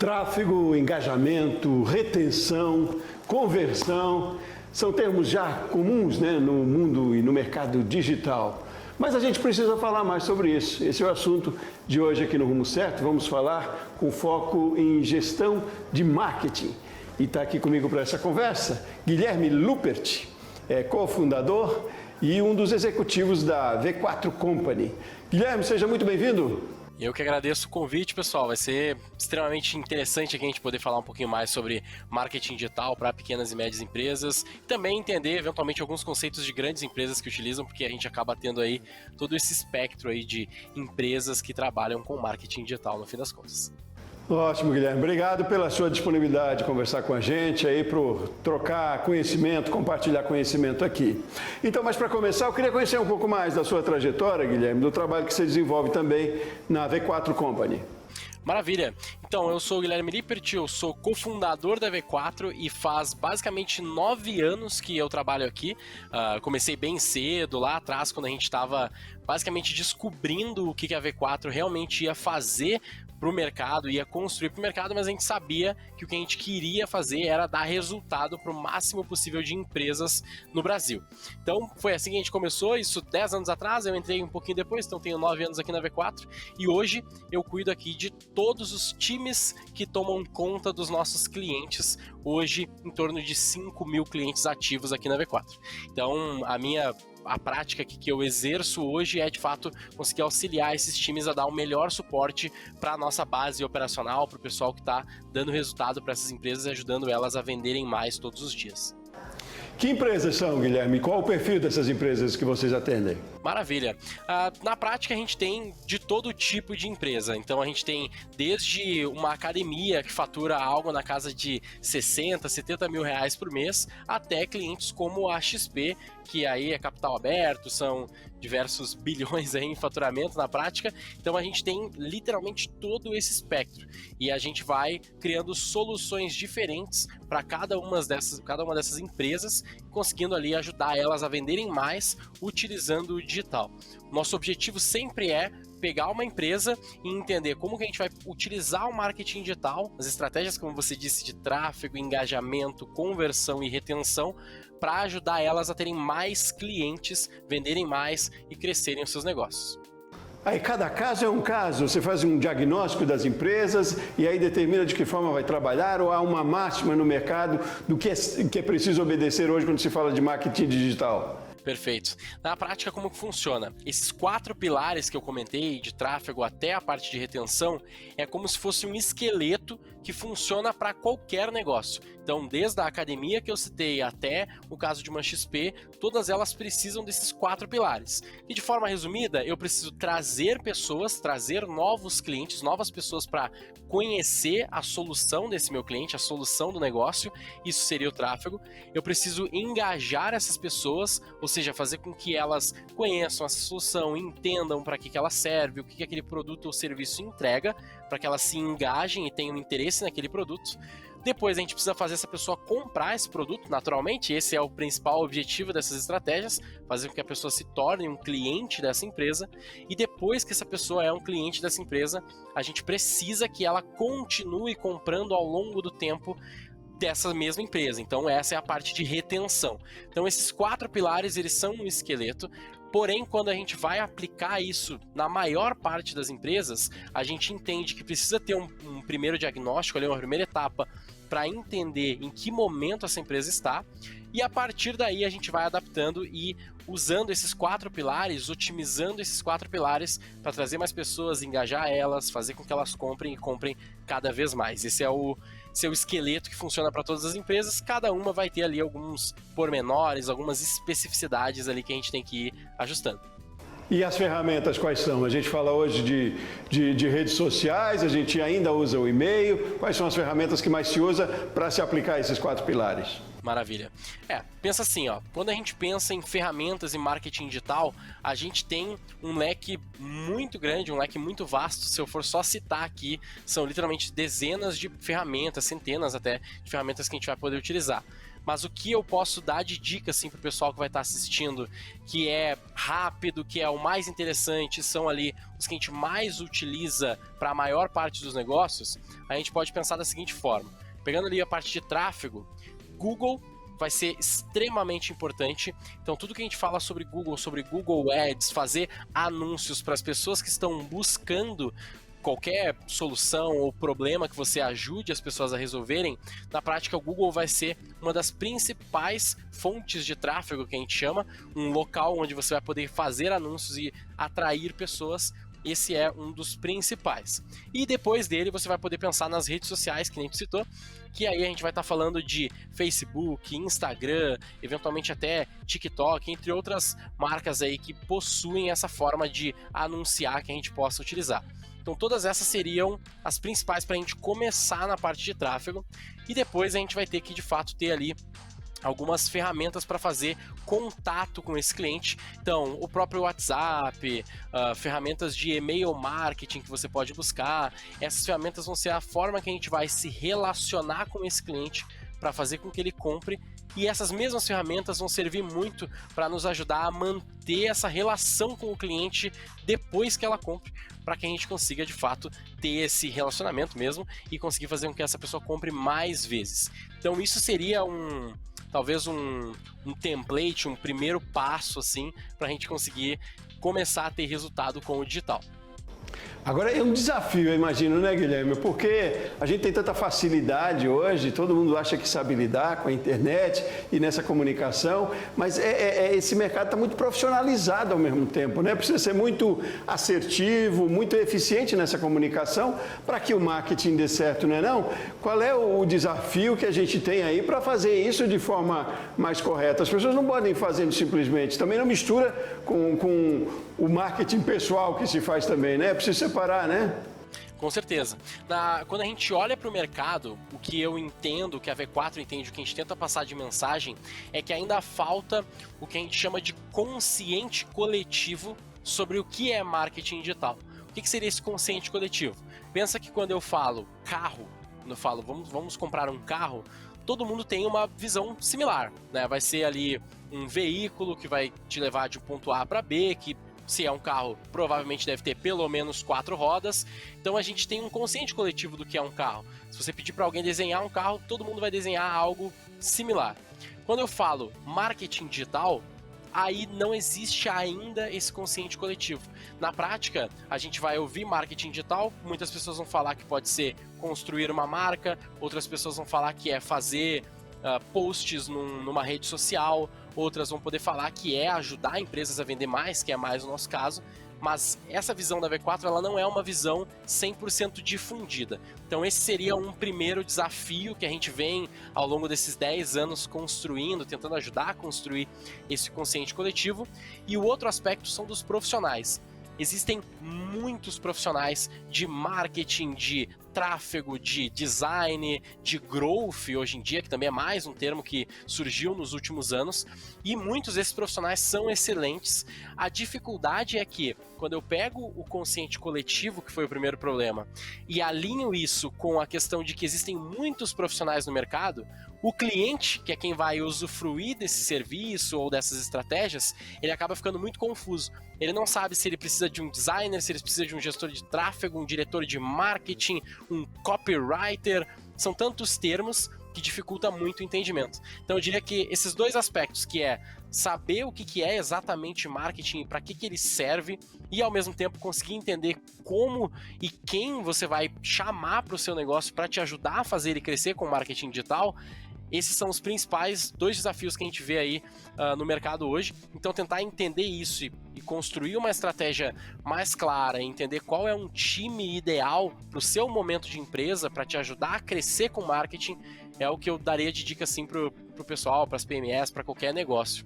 Tráfego, engajamento, retenção, conversão, são termos já comuns, no mundo e no mercado digital. Mas a gente precisa falar mais sobre isso. Esse é o assunto de hoje aqui no Rumo Certo. Vamos falar com foco em gestão de marketing. E está aqui comigo para essa conversa Guilherme Lupert, cofundador e um dos executivos da V4 Company. Guilherme, seja muito bem-vindo. Eu que agradeço o convite, pessoal. Vai ser extremamente interessante aqui a gente poder falar um pouquinho mais sobre marketing digital para pequenas e médias empresas e também entender, eventualmente, alguns conceitos de grandes empresas que utilizam, porque a gente acaba tendo aí todo esse espectro aí de empresas que trabalham com marketing digital, no fim das contas. Ótimo, Guilherme. Obrigado pela sua disponibilidade de conversar com a gente aí, para trocar conhecimento, compartilhar conhecimento aqui. Então, mas para começar, eu queria conhecer um pouco mais da sua trajetória, Guilherme, do trabalho que você desenvolve também na V4 Company. Maravilha! Então, eu sou o Guilherme Lippert, eu sou cofundador da V4 e faz basicamente 9 anos que eu trabalho aqui. Comecei bem cedo, lá atrás, quando a gente estava basicamente descobrindo o que a V4 realmente ia fazer para o mercado, ia construir para o mercado, mas a gente sabia que o que a gente queria fazer era dar resultado para o máximo possível de empresas no Brasil. Então, foi assim que a gente começou, isso 10 anos atrás, eu entrei um pouquinho depois, então tenho 9 anos aqui na V4, e hoje eu cuido aqui de todos os times que tomam conta dos nossos clientes, hoje em torno de 5.000 clientes ativos aqui na V4. Então, a prática que eu exerço hoje é, de fato, conseguir auxiliar esses times a dar o melhor suporte para a nossa base operacional, para o pessoal que está dando resultado para essas empresas e ajudando elas a venderem mais todos os dias. Que empresas são, Guilherme? Qual o perfil dessas empresas que vocês atendem? Maravilha. Na prática, a gente tem de todo tipo de empresa. Então, a gente tem desde uma academia que fatura algo na casa de 60, 70 mil reais por mês, até clientes como a XP, que aí é capital aberto, são diversos bilhões aí em faturamento na prática. Então, a gente tem literalmente todo esse espectro. E a gente vai criando soluções diferentes para cada uma dessas empresas, conseguindo ali ajudar elas a venderem mais utilizando o digital. Nosso objetivo sempre é pegar uma empresa e entender como que a gente vai utilizar o marketing digital, as estratégias, como você disse, de tráfego, engajamento, conversão e retenção, para ajudar elas a terem mais clientes, venderem mais e crescerem os seus negócios. Aí cada caso é um caso, você faz um diagnóstico das empresas e aí determina de que forma vai trabalhar, ou há uma máxima no mercado do que é preciso obedecer hoje quando se fala de marketing digital? Perfeito. Na prática, como que funciona? Esses 4 pilares que eu comentei, de tráfego até a parte de retenção, é como se fosse um esqueleto que funciona para qualquer negócio. Então, desde a academia que eu citei até o caso de uma XP, todas elas precisam desses 4 pilares. E de forma resumida, eu preciso trazer pessoas, trazer novos clientes, novas pessoas para conhecer a solução desse meu cliente, a solução do negócio, isso seria o tráfego. Eu preciso engajar essas pessoas, ou seja, fazer com que elas conheçam essa solução, entendam para que ela serve, o que aquele produto ou serviço entrega, para que elas se engajem e tenham interesse naquele produto. Depois a gente precisa fazer essa pessoa comprar esse produto, naturalmente, esse é o principal objetivo dessas estratégias, fazer com que a pessoa se torne um cliente dessa empresa, e depois que essa pessoa é um cliente dessa empresa, a gente precisa que ela continue comprando ao longo do tempo dessa mesma empresa. Então essa é a parte de retenção. Então esses 4 pilares, eles são um esqueleto, porém quando a gente vai aplicar isso na maior parte das empresas, a gente entende que precisa ter um primeiro diagnóstico, uma primeira etapa para entender em que momento essa empresa está, e a partir daí a gente vai adaptando e usando esses 4 pilares, otimizando esses 4 pilares para trazer mais pessoas, engajar elas, fazer com que elas comprem e comprem cada vez mais. Esse é o esqueleto que funciona para todas as empresas, cada uma vai ter ali alguns pormenores, algumas especificidades ali que a gente tem que ir ajustando. E as ferramentas quais são? A gente fala hoje de redes sociais, a gente ainda usa o e-mail. Quais são as ferramentas que mais se usa para se aplicar esses 4 pilares? Maravilha. Pensa assim, ó, quando a gente pensa em ferramentas e marketing digital, a gente tem um leque muito grande, um leque muito vasto. Se eu for só citar aqui, são literalmente dezenas de ferramentas, centenas até, de ferramentas que a gente vai poder utilizar. Mas o que eu posso dar de dica assim, para o pessoal que vai estar assistindo, que é rápido, que é o mais interessante, são ali os que a gente mais utiliza para a maior parte dos negócios, a gente pode pensar da seguinte forma. Pegando ali a parte de tráfego, Google vai ser extremamente importante. Então, tudo que a gente fala sobre Google Ads, fazer anúncios para as pessoas que estão buscando qualquer solução ou problema que você ajude as pessoas a resolverem, na prática o Google vai ser uma das principais fontes de tráfego que a gente chama, um local onde você vai poder fazer anúncios e atrair pessoas. Esse é um dos principais. E depois dele você vai poder pensar nas redes sociais, que nem tu citou, que aí a gente vai estar falando de Facebook, Instagram, eventualmente até TikTok, entre outras marcas aí que possuem essa forma de anunciar que a gente possa utilizar. Então todas essas seriam as principais para a gente começar na parte de tráfego, e depois a gente vai ter que de fato ter ali algumas ferramentas para fazer contato com esse cliente. Então, o próprio WhatsApp, ferramentas de e-mail marketing que você pode buscar. Essas ferramentas vão ser a forma que a gente vai se relacionar com esse cliente para fazer com que ele compre. E essas mesmas ferramentas vão servir muito para nos ajudar a manter essa relação com o cliente depois que ela compre, para que a gente consiga de fato ter esse relacionamento mesmo e conseguir fazer com que essa pessoa compre mais vezes. Então isso seria talvez um template, um primeiro passo assim, para a gente conseguir começar a ter resultado com o digital. Agora é um desafio, eu imagino, né, Guilherme? Porque a gente tem tanta facilidade hoje, todo mundo acha que sabe lidar com a internet e nessa comunicação, mas esse mercado está muito profissionalizado ao mesmo tempo, né? Precisa ser muito assertivo, muito eficiente nessa comunicação para que o marketing dê certo, não é não? Qual é o desafio que a gente tem aí para fazer isso de forma mais correta? As pessoas não podem fazer simplesmente, também não mistura com o marketing pessoal que se faz também, né? Precisa separar, né? Com certeza. Quando a gente olha para o mercado, o que eu entendo, o que a V4 entende, o que a gente tenta passar de mensagem, é que ainda falta o que a gente chama de consciente coletivo sobre o que é marketing digital. O que seria esse consciente coletivo? Pensa que quando eu falo carro, quando eu falo vamos comprar um carro, todo mundo tem uma visão similar, né? Vai ser ali um veículo que vai te levar de ponto A para B, que se é um carro, provavelmente deve ter pelo menos 4 rodas. Então a gente tem um consciente coletivo do que é um carro. Se você pedir para alguém desenhar um carro, todo mundo vai desenhar algo similar. Quando eu falo marketing digital, aí não existe ainda esse consciente coletivo. Na prática, a gente vai ouvir marketing digital, muitas pessoas vão falar que pode ser construir uma marca, outras pessoas vão falar que é fazer posts numa rede social, outras vão poder falar que é ajudar empresas a vender mais, que é mais o nosso caso, mas essa visão da V4 ela não é uma visão 100% difundida. Então esse seria um primeiro desafio que a gente vem ao longo desses 10 anos construindo, tentando ajudar a construir esse consciente coletivo. E o outro aspecto são dos profissionais. Existem muitos profissionais de marketing, de tráfego, de design, de growth hoje em dia, que também é mais um termo que surgiu nos últimos anos, e muitos desses profissionais são excelentes. A dificuldade é que, quando eu pego o consciente coletivo, que foi o primeiro problema, e alinho isso com a questão de que existem muitos profissionais no mercado, o cliente, que é quem vai usufruir desse serviço ou dessas estratégias, ele acaba ficando muito confuso. Ele não sabe se ele precisa de um designer, se ele precisa de um gestor de tráfego, um diretor de marketing, um copywriter. São tantos termos que dificulta muito o entendimento. Então eu diria que esses dois aspectos, que é saber o que é exatamente marketing e para que ele serve, e ao mesmo tempo conseguir entender como e quem você vai chamar para o seu negócio para te ajudar a fazer ele crescer com marketing digital. Esses são os principais dois desafios que a gente vê aí no mercado hoje. Então tentar entender isso e construir uma estratégia mais clara, entender qual é um time ideal para o seu momento de empresa, para te ajudar a crescer com marketing, é o que eu daria de dica assim para o pessoal, para as PMEs, para qualquer negócio.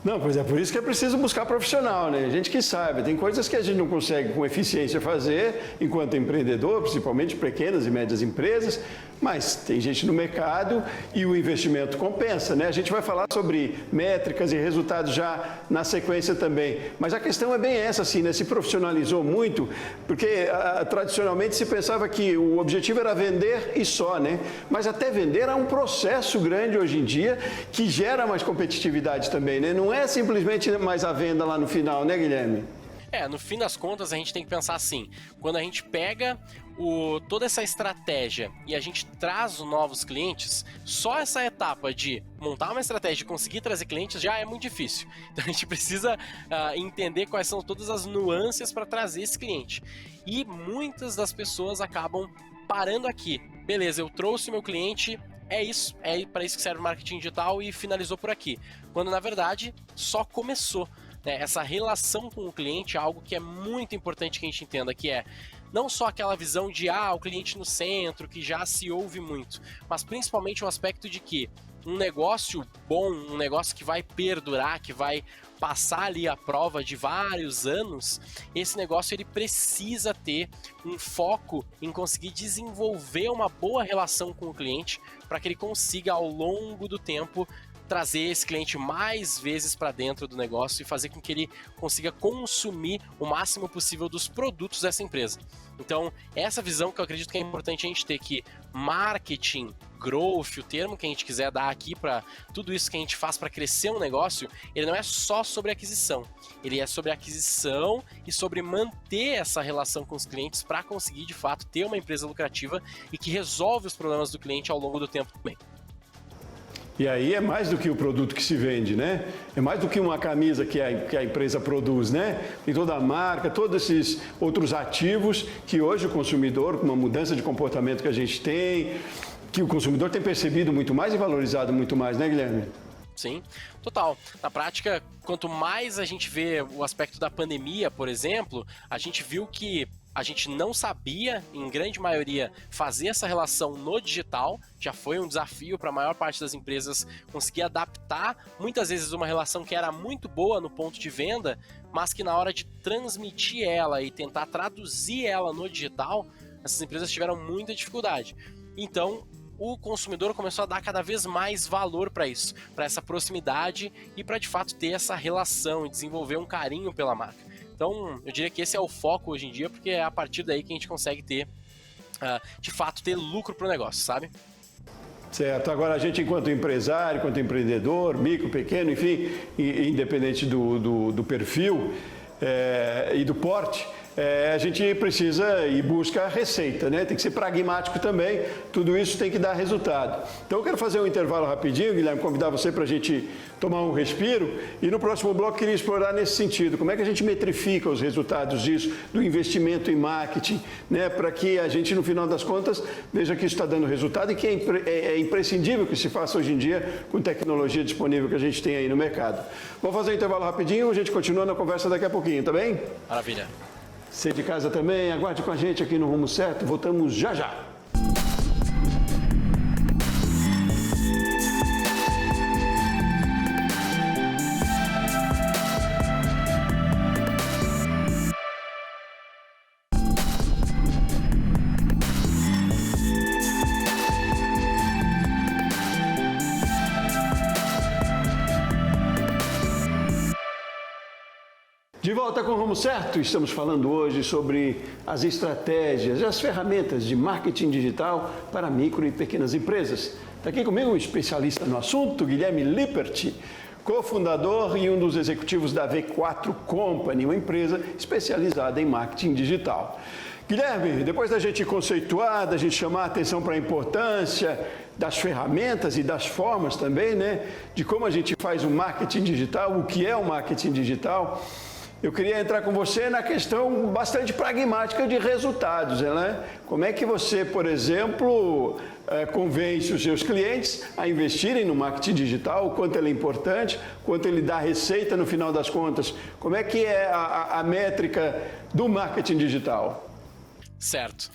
Não, pois é, por isso que é preciso buscar profissional, né? Gente que saiba. Tem coisas que a gente não consegue com eficiência fazer enquanto empreendedor, principalmente pequenas e médias empresas, mas tem gente no mercado e o investimento compensa, né? A gente vai falar sobre métricas e resultados já na sequência também. Mas a questão é bem essa, assim, né? Se profissionalizou muito, porque tradicionalmente se pensava que o objetivo era vender e só, né? Mas até vender é um processo grande hoje em dia que gera mais competitividade também, né? Não é simplesmente mais a venda lá no final, né, Guilherme? No fim das contas, a gente tem que pensar assim, quando a gente pega toda essa estratégia e a gente traz os novos clientes, só essa etapa de montar uma estratégia e conseguir trazer clientes já é muito difícil. Então a gente precisa entender quais são todas as nuances para trazer esse cliente. E muitas das pessoas acabam parando aqui. Beleza, eu trouxe meu cliente, é isso, é para isso que serve o marketing digital e finalizou por aqui. Quando na verdade só começou. Essa relação com o cliente é algo que é muito importante que a gente entenda, que é não só aquela visão de o cliente no centro, que já se ouve muito, mas principalmente o aspecto de que um negócio bom, um negócio que vai perdurar, que vai passar ali a prova de vários anos, esse negócio ele precisa ter um foco em conseguir desenvolver uma boa relação com o cliente para que ele consiga ao longo do tempo trazer esse cliente mais vezes para dentro do negócio e fazer com que ele consiga consumir o máximo possível dos produtos dessa empresa. Então, essa visão que eu acredito que é importante a gente ter, que marketing, growth, o termo que a gente quiser dar aqui para tudo isso que a gente faz para crescer um negócio, ele não é só sobre aquisição, ele é sobre aquisição e sobre manter essa relação com os clientes para conseguir, de fato, ter uma empresa lucrativa e que resolve os problemas do cliente ao longo do tempo também. E aí é mais do que o produto que se vende, né? É mais do que uma camisa que a empresa produz, né? Tem toda a marca, todos esses outros ativos que hoje o consumidor, com uma mudança de comportamento que a gente tem, que o consumidor tem percebido muito mais e valorizado muito mais, né, Guilherme? Sim, total. Na prática, quanto mais a gente vê o aspecto da pandemia, por exemplo, a gente viu que a gente não sabia, em grande maioria, fazer essa relação no digital. Já foi um desafio para a maior parte das empresas conseguir adaptar, muitas vezes, uma relação que era muito boa no ponto de venda, mas que na hora de transmitir ela e tentar traduzir ela no digital, essas empresas tiveram muita dificuldade. Então, o consumidor começou a dar cada vez mais valor para isso, para essa proximidade e para, de fato, ter essa relação e desenvolver um carinho pela marca. Então, eu diria que esse é o foco hoje em dia, porque é a partir daí que a gente consegue ter, de fato, ter lucro para o negócio, sabe? Certo. Agora, a gente, enquanto empresário, enquanto empreendedor, micro, pequeno, enfim, independente do perfil e do porte, a gente precisa e busca a receita, né? Tem que ser pragmático também, tudo isso tem que dar resultado. Então eu quero fazer um intervalo rapidinho, Guilherme, convidar você para a gente tomar um respiro e no próximo bloco queria explorar nesse sentido, como é que a gente metrifica os resultados disso, do investimento em marketing, né? Para que a gente no final das contas veja que isso está dando resultado e que é imprescindível que se faça hoje em dia com tecnologia disponível que a gente tem aí no mercado. Vamos fazer um intervalo rapidinho, a gente continua na conversa daqui a pouquinho, tá bem? Maravilha. Você de casa também, aguarde com a gente aqui no Rumo Certo, voltamos já já. De volta com o Rumo Certo, estamos falando hoje sobre as estratégias e as ferramentas de marketing digital para micro e pequenas empresas. Está aqui comigo um especialista no assunto, Guilherme Lippert, cofundador e um dos executivos da V4 Company, uma empresa especializada em marketing digital. Guilherme, depois da gente conceituar, da gente chamar a atenção para a importância das ferramentas e das formas também, né, de como a gente faz o marketing digital, o que é o marketing digital, eu queria entrar com você na questão bastante pragmática de resultados, né? Como é que você, por exemplo, convence os seus clientes a investirem no marketing digital, o quanto ele é importante, quanto ele dá receita no final das contas, como é que é a métrica do marketing digital? Certo.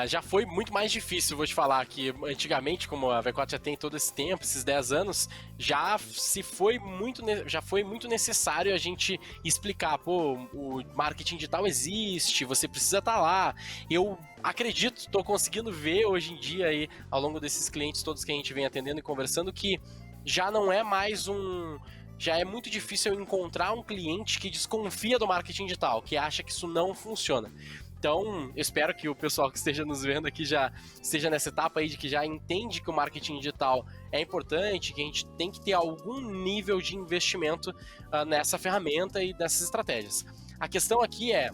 Já foi muito mais difícil, vou te falar, que antigamente, como a V4 já tem todo esse tempo, esses 10 anos, já foi muito necessário a gente explicar, pô, o marketing digital existe, você precisa estar lá. Eu acredito, estou conseguindo ver hoje em dia aí, ao longo desses clientes todos que a gente vem atendendo e conversando, que já não é mais já é muito difícil eu encontrar um cliente que desconfia do marketing digital, que acha que isso não funciona. Então, eu espero que o pessoal que esteja nos vendo aqui já esteja nessa etapa aí de que já entende que o marketing digital é importante, que a gente tem que ter algum nível de investimento nessa ferramenta e nessas estratégias. A questão aqui é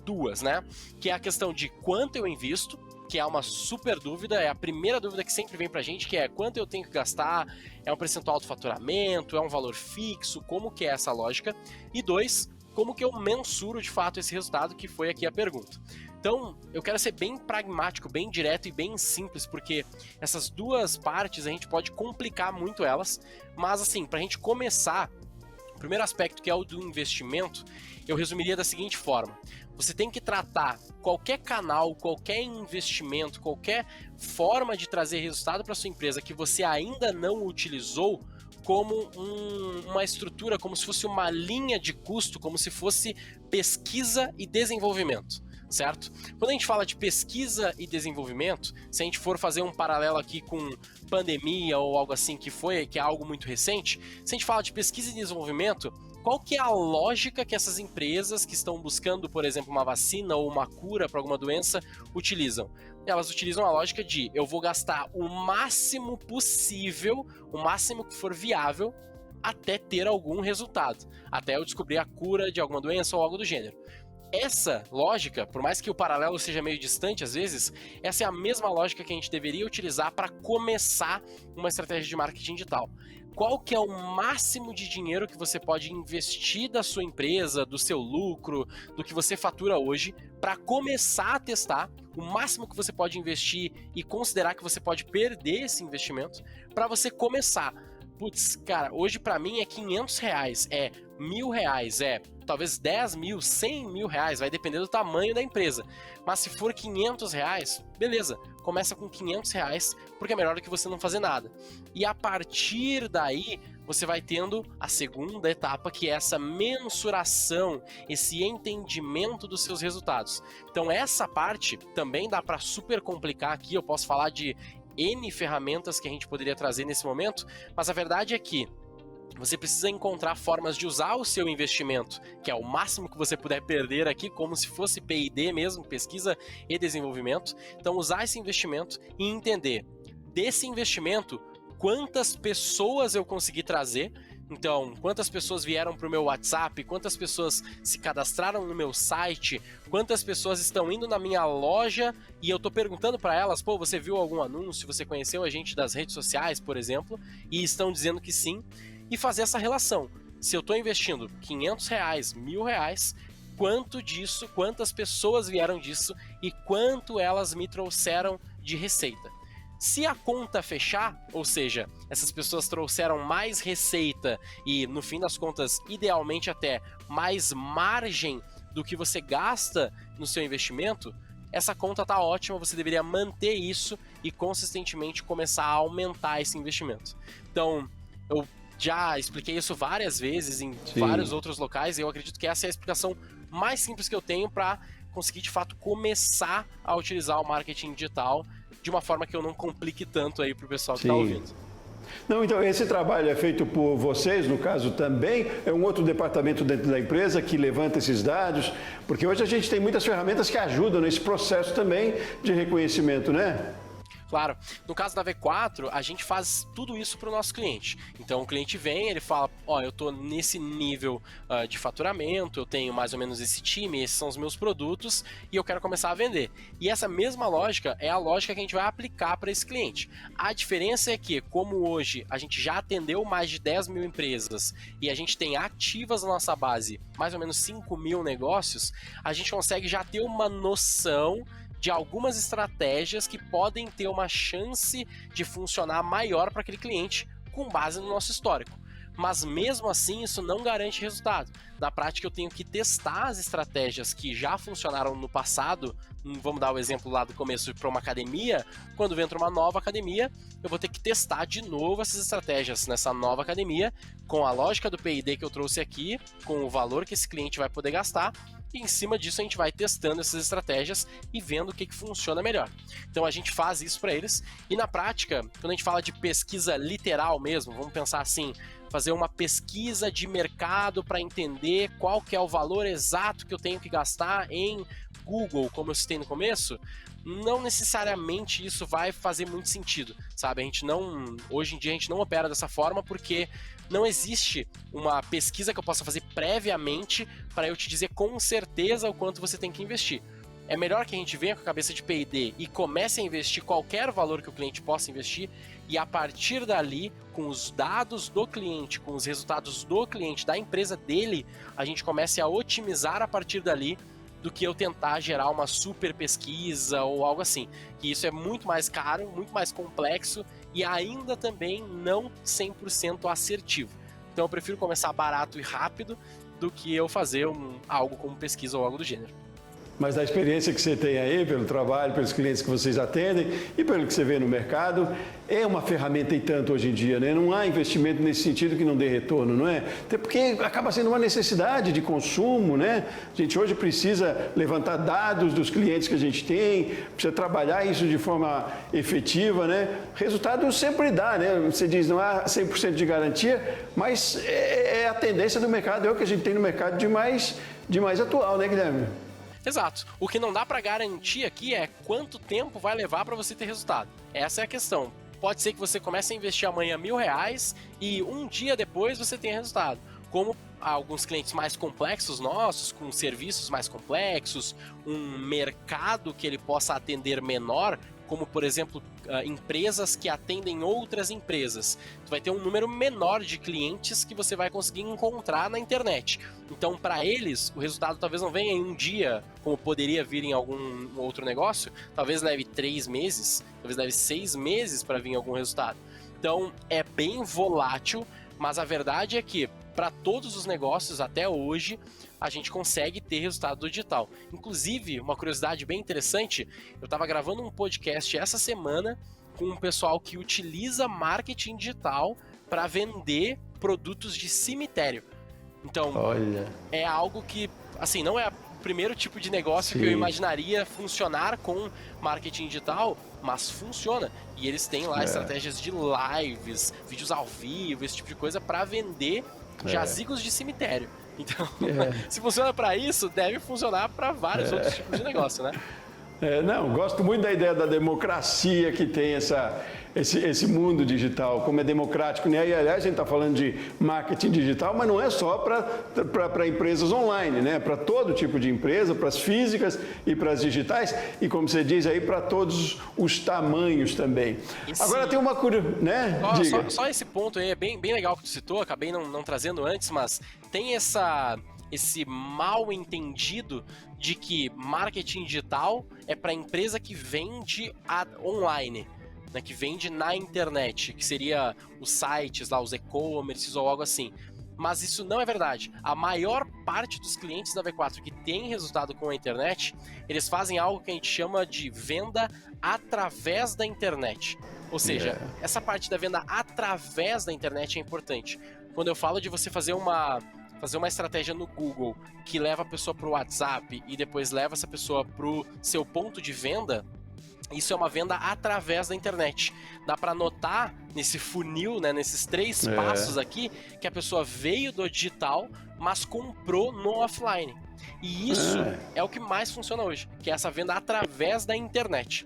duas, né? Que é a questão de quanto eu invisto, que é uma super dúvida, é a primeira dúvida que sempre vem pra gente, que é quanto eu tenho que gastar, é um percentual do faturamento, é um valor fixo, como que é essa lógica? E dois, como que eu mensuro de fato esse resultado, que foi aqui a pergunta. Então, eu quero ser bem pragmático, bem direto e bem simples, porque essas duas partes a gente pode complicar muito elas, mas assim, pra gente começar, o primeiro aspecto, que é o do investimento, eu resumiria da seguinte forma: você tem que tratar qualquer canal, qualquer investimento, qualquer forma de trazer resultado para sua empresa que você ainda não utilizou como uma estrutura, como se fosse uma linha de custo, como se fosse pesquisa e desenvolvimento, certo? Quando a gente fala de pesquisa e desenvolvimento, se a gente for fazer um paralelo aqui com pandemia ou algo assim que é algo muito recente, se a gente fala de pesquisa e desenvolvimento, qual que é a lógica que essas empresas que estão buscando, por exemplo, uma vacina ou uma cura para alguma doença utilizam? Elas utilizam a lógica de eu vou gastar o máximo possível, o máximo que for viável, até ter algum resultado, até eu descobrir a cura de alguma doença ou algo do gênero. Essa lógica, por mais que o paralelo seja meio distante às vezes, essa é a mesma lógica que a gente deveria utilizar para começar uma estratégia de marketing digital. Qual que é o máximo de dinheiro que você pode investir da sua empresa, do seu lucro, do que você fatura hoje, para começar a testar o máximo que você pode investir e considerar que você pode perder esse investimento, para você começar. Putz, cara, hoje para mim é R$500, é R$1.000, é talvez 10 mil, 100 mil reais, vai depender do tamanho da empresa. Mas se for R$500, beleza, começa com R$500, porque é melhor do que você não fazer nada. E a partir daí, você vai tendo a segunda etapa, que é essa mensuração, esse entendimento dos seus resultados. Então essa parte também dá para super complicar aqui, eu posso falar de N ferramentas que a gente poderia trazer nesse momento, mas a verdade é que você precisa encontrar formas de usar o seu investimento, que é o máximo que você puder perder aqui, como se fosse P&D mesmo, pesquisa e desenvolvimento. Então usar esse investimento e entender desse investimento quantas pessoas eu consegui trazer. Então, quantas pessoas vieram para o meu WhatsApp, quantas pessoas se cadastraram no meu site, quantas pessoas estão indo na minha loja e eu estou perguntando para elas, pô, você viu algum anúncio, você conheceu a gente das redes sociais, por exemplo, e estão dizendo que sim, e fazer essa relação. Se eu estou investindo R$500, R$1.000, quanto disso, quantas pessoas vieram disso e quanto elas me trouxeram de receita. Se a conta fechar, ou seja, essas pessoas trouxeram mais receita e, no fim das contas, idealmente até mais margem do que você gasta no seu investimento, essa conta tá ótima, você deveria manter isso e consistentemente começar a aumentar esse investimento. Então, eu já expliquei isso várias vezes em vários outros locais e eu acredito que essa é a explicação mais simples que eu tenho para conseguir, de fato, começar a utilizar o marketing digital de uma forma que eu não complique tanto aí para o pessoal que está ouvindo. Não, então esse trabalho é feito por vocês, no caso também, é um outro departamento dentro da empresa que levanta esses dados, porque hoje a gente tem muitas ferramentas que ajudam nesse processo também de reconhecimento, né? Claro, no caso da V4, a gente faz tudo isso para o nosso cliente. Então o cliente vem, ele fala, ó, eu estou nesse nível de faturamento, eu tenho mais ou menos esse time, esses são os meus produtos e eu quero começar a vender. E essa mesma lógica é a lógica que a gente vai aplicar para esse cliente. A diferença é que, como hoje a gente já atendeu mais de 10 mil empresas e a gente tem ativas na nossa base mais ou menos 5 mil negócios, a gente consegue já ter uma noção de algumas estratégias que podem ter uma chance de funcionar maior para aquele cliente com base no nosso histórico. mas mesmo assim isso não garante resultado. Na prática eu tenho que testar as estratégias que já funcionaram no passado. Vamos dar o exemplo lá do começo para uma academia. Quando entra uma nova academia, eu vou ter que testar de novo essas estratégias nessa nova academia, com a lógica do P&D que eu trouxe aqui, com o valor que esse cliente vai poder gastar, e em cima disso a gente vai testando essas estratégias e vendo o que funciona melhor. Então a gente faz isso para eles, e na prática, quando a gente fala de pesquisa literal mesmo, vamos pensar assim, fazer uma pesquisa de mercado para entender qual que é o valor exato que eu tenho que gastar em Google, como eu citei no começo, não necessariamente isso vai fazer muito sentido, sabe? Hoje em dia a gente não opera dessa forma porque não existe uma pesquisa que eu possa fazer previamente para eu te dizer com certeza o quanto você tem que investir. É melhor que a gente venha com a cabeça de P&D e comece a investir qualquer valor que o cliente possa investir, e a partir dali, com os dados do cliente, com os resultados do cliente, da empresa dele, a gente comece a otimizar a partir dali, do que eu tentar gerar uma super pesquisa ou algo assim. Que isso é muito mais caro, muito mais complexo e ainda também não 100% assertivo. Então eu prefiro começar barato e rápido do que eu fazer algo como pesquisa ou algo do gênero. Mas da experiência que você tem aí, pelo trabalho, pelos clientes que vocês atendem e pelo que você vê no mercado, é uma ferramenta e tanto hoje em dia, né? Não há investimento nesse sentido que não dê retorno, não é? Até porque acaba sendo uma necessidade de consumo, né? A gente hoje precisa levantar dados dos clientes que a gente tem, precisa trabalhar isso de forma efetiva, né? Resultado sempre dá, né? Você diz, não há 100% de garantia, mas é a tendência do mercado, é o que a gente tem no mercado de mais atual, né, Guilherme? Exato. O que não dá para garantir aqui é quanto tempo vai levar para você ter resultado. Essa é a questão. Pode ser que você comece a investir amanhã R$1.000 e um dia depois você tenha resultado. Como alguns clientes mais complexos nossos, com serviços mais complexos, um mercado que ele possa atender menor, como por exemplo empresas que atendem outras empresas. Tu vai ter um número menor de clientes que você vai conseguir encontrar na internet. Então, para eles, o resultado talvez não venha em um dia, como poderia vir em algum outro negócio. Talvez leve 3 meses, talvez leve 6 meses para vir algum resultado. Então, é bem volátil, mas a verdade é que para todos os negócios até hoje, a gente consegue ter resultado do digital. Inclusive, uma curiosidade bem interessante, eu estava gravando um podcast essa semana com um pessoal que utiliza marketing digital para vender produtos de cemitério. Então, olha, é algo que, assim, não é o primeiro tipo de negócio que eu imaginaria funcionar com marketing digital, mas funciona. E eles têm lá estratégias de lives, vídeos ao vivo, esse tipo de coisa para vender jazigos de cemitério. Então, se funciona para isso, deve funcionar para vários outros tipos de negócio, né? Não, gosto muito da ideia da democracia que tem esse mundo digital, como é democrático, né? E, aliás, a gente está falando de marketing digital, mas não é só para empresas online, né? Para todo tipo de empresa, para as físicas e para as digitais, e como você diz aí, para todos os tamanhos também. Agora tem uma curiosidade, né? Só esse ponto aí é bem legal que tu citou, acabei não trazendo antes, mas tem esse mal entendido de que marketing digital é para empresa que vende online, né, que vende na internet, que seria os sites lá, os e-commerces ou algo assim. Mas isso não é verdade. A maior parte dos clientes da V4 que tem resultado com a internet, eles fazem algo que a gente chama de venda através da internet. Ou seja, essa parte da venda através da internet é importante. Quando eu falo de você fazer uma estratégia no Google que leva a pessoa para o WhatsApp e depois leva essa pessoa para o seu ponto de venda, isso é uma venda através da internet. Dá para notar nesse funil, né, nesses 3 passos aqui, que a pessoa veio do digital, mas comprou no offline. E isso é o que mais funciona hoje, que é essa venda através da internet.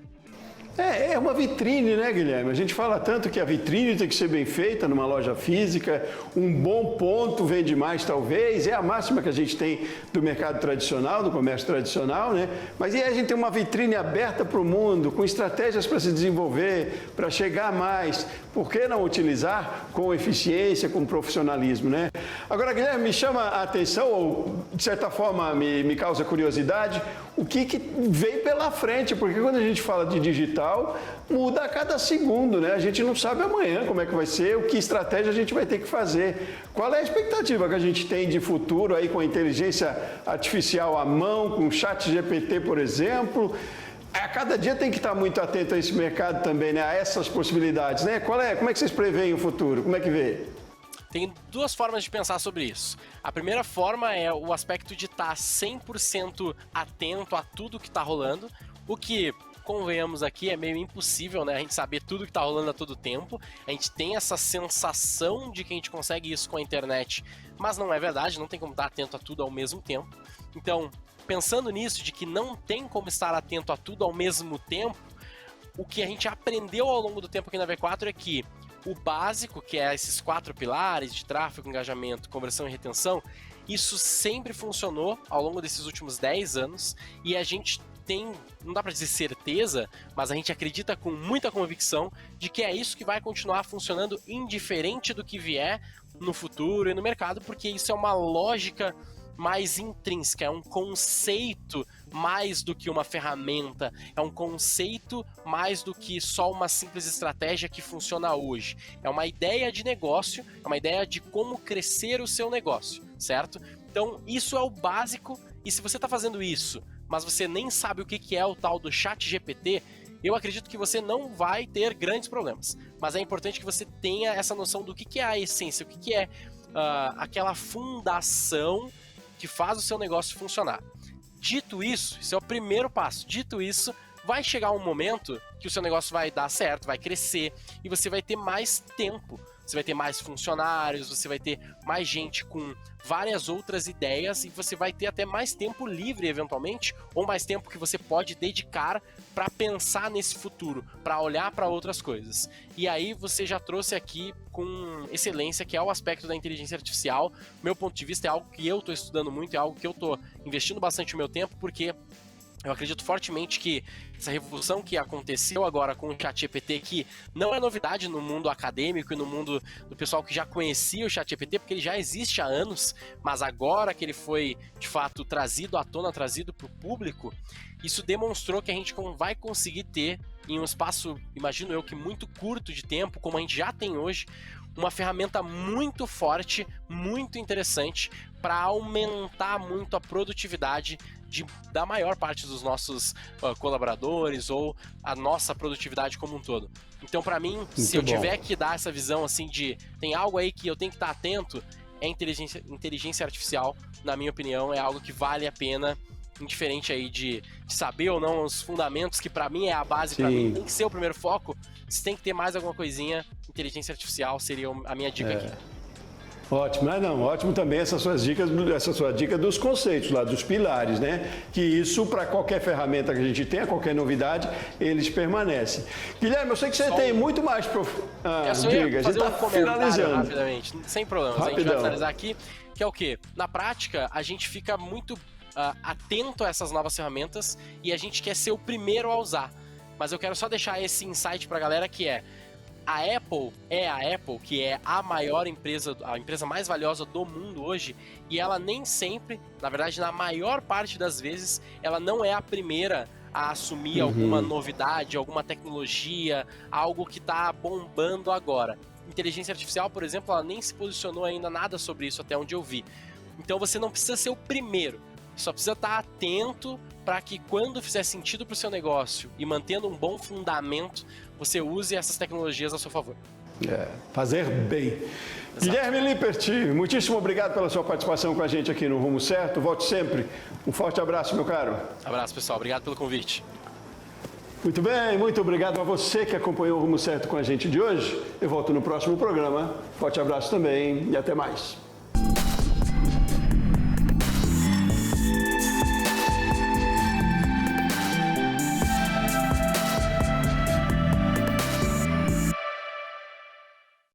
É uma vitrine, né, Guilherme? A gente fala tanto que a vitrine tem que ser bem feita numa loja física, um bom ponto vende mais talvez, é a máxima que a gente tem do mercado tradicional, do comércio tradicional, né? Mas e aí a gente tem uma vitrine aberta para o mundo, com estratégias para se desenvolver, para chegar mais, por que não utilizar com eficiência, com profissionalismo, né? Agora, Guilherme, me chama a atenção, ou de certa forma me causa curiosidade, o que vem pela frente, porque quando a gente fala de digital, muda a cada segundo, né? A gente não sabe amanhã como é que vai ser, que estratégia a gente vai ter que fazer. Qual é a expectativa que a gente tem de futuro aí com a inteligência artificial à mão, com o ChatGPT, por exemplo? A cada dia tem que estar muito atento a esse mercado também, né? A essas possibilidades, né? Como é que vocês preveem o futuro? Como é que vê? Tem duas formas de pensar sobre isso. A primeira forma é o aspecto de estar 100% atento a tudo que está rolando, o que, convenhamos aqui, é meio impossível, né? A gente saber tudo que está rolando a todo tempo. A gente tem essa sensação de que a gente consegue isso com a internet, mas não é verdade, não tem como estar atento a tudo ao mesmo tempo. Então, pensando nisso, de que não tem como estar atento a tudo ao mesmo tempo, o que a gente aprendeu ao longo do tempo aqui na V4 é que o básico, que é esses 4 pilares de tráfego, engajamento, conversão e retenção, isso sempre funcionou ao longo desses últimos 10 anos e a gente tem, não dá para dizer certeza, mas a gente acredita com muita convicção de que é isso que vai continuar funcionando indiferente do que vier no futuro e no mercado, porque isso é uma lógica mais intrínseca, é um conceito mais do que uma ferramenta, é um conceito mais do que só uma simples estratégia que funciona hoje. É uma ideia de negócio, é uma ideia de como crescer o seu negócio, certo? Então, isso é o básico, e se você está fazendo isso, mas você nem sabe o que é o tal do ChatGPT, eu acredito que você não vai ter grandes problemas. Mas é importante que você tenha essa noção do que é a essência, o que é aquela fundação que faz o seu negócio funcionar. Dito isso, esse é o primeiro passo. Dito isso, vai chegar um momento que o seu negócio vai dar certo, vai crescer e você vai ter mais tempo. Você vai ter mais funcionários, você vai ter mais gente com várias outras ideias e você vai ter até mais tempo livre, eventualmente, ou mais tempo que você pode dedicar para pensar nesse futuro, para olhar para outras coisas. E aí você já trouxe aqui com excelência, que é o aspecto da inteligência artificial. Meu ponto de vista é algo que eu estou estudando muito, é algo que eu estou investindo bastante o meu tempo, porque eu acredito fortemente que essa revolução que aconteceu agora com o ChatGPT, que não é novidade no mundo acadêmico e no mundo do pessoal que já conhecia o ChatGPT, porque ele já existe há anos, mas agora que ele foi, de fato, trazido à tona, trazido para o público, isso demonstrou que a gente vai conseguir ter, em um espaço, imagino eu, que muito curto de tempo, como a gente já tem hoje, uma ferramenta muito forte, muito interessante, para aumentar muito a produtividade da maior parte dos nossos colaboradores ou a nossa produtividade como um todo. Então, para mim, se eu tiver que dar essa visão assim de tem algo aí que eu tenho que estar atento, é inteligência artificial, na minha opinião, é algo que vale a pena, indiferente aí de saber ou não os fundamentos, que para mim é a base, para mim tem que ser o primeiro foco. Se tem que ter mais alguma coisinha, inteligência artificial seria a minha dica aqui. Ótimo, ótimo também essa sua dica dos conceitos lá, dos pilares, né? Que isso, para qualquer ferramenta que a gente tenha, qualquer novidade, eles permanecem. Guilherme, eu sei que você tem muito mais para... diga, a gente está finalizando. Rapidamente, sem problemas. A gente vai finalizar aqui, que é o quê? Na prática, a gente fica muito atento a essas novas ferramentas e a gente quer ser o primeiro a usar. Mas eu quero só deixar esse insight para a galera que a Apple, que é a maior empresa, a empresa mais valiosa do mundo hoje, e ela nem sempre, na verdade, na maior parte das vezes, ela não é a primeira a assumir alguma novidade, alguma tecnologia, algo que está bombando agora. Inteligência artificial, por exemplo, ela nem se posicionou ainda nada sobre isso até onde eu vi. Então você não precisa ser o primeiro, só precisa estar atento para que quando fizer sentido para o seu negócio e mantendo um bom fundamento, você use essas tecnologias a seu favor. Fazer bem. Exato. Guilherme Lippert, muitíssimo obrigado pela sua participação com a gente aqui no Rumo Certo. Volte sempre. Um forte abraço, meu caro. Abraço, pessoal. Obrigado pelo convite. Muito bem, muito obrigado a você que acompanhou o Rumo Certo com a gente de hoje. Eu volto no próximo programa. Forte abraço também e até mais.